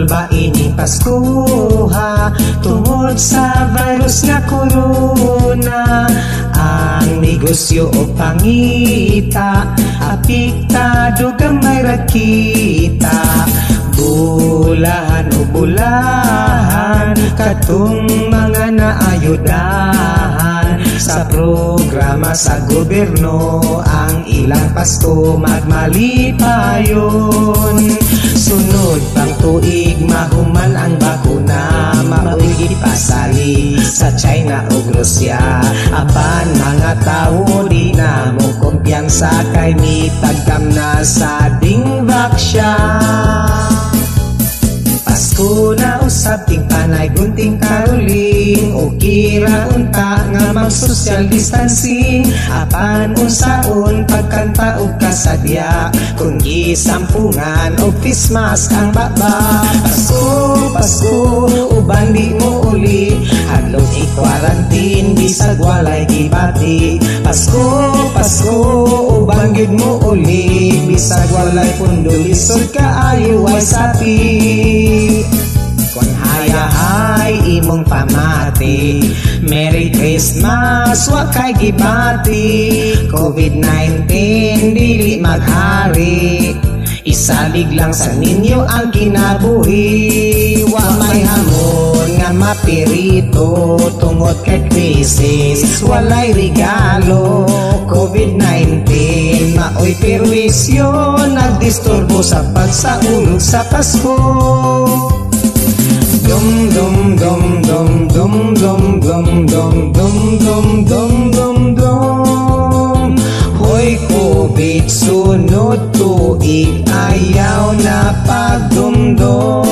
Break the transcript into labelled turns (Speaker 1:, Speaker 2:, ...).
Speaker 1: Budol ba ini Paskuha tungod sa virus nga corona. Ang negosyo o pangita apektado gamay ra kita. Bulahan o bulahan katong mga naayudahan sa programa sa gobyerno. Ang ilang Pasko magmalipayon. Sunod pang tuig mahuman ang bakuna, maugid pasali sa China o Rusya. Apan mga tao di na mo kumpiyansa kay mitagkam na sa dingbaksya. Pasko na usab ting panay gunting karuling, o kira unta nga mag-social distancing. Apan unsaon pagkanta o kasadya kung gisampungan o face mask ang baba. Pasko, Pasko, uban di mo uli, hadlok i-quarantine bisag walay gibati. Pasko, Pasko, uban gid mo uli, bisag walay pundo lisod kaayo ay sapi. Kung hayahay imong pamati, Merry Christmas wa kay gibati. COVID-19 dili maghari, isalig lang sa ninyo ang kinabuhi. Wa may hamon nga mapirito tungod kay krisis, walay regalo. COVID-19 maoy perwisyo, nagdisturbo sa pagsaulog sa Pasko. Dum dum dum dum dum dum dum dum dum dum dum dum dum. Hoy COVID, sunod tuig ayaw na pagdumdum.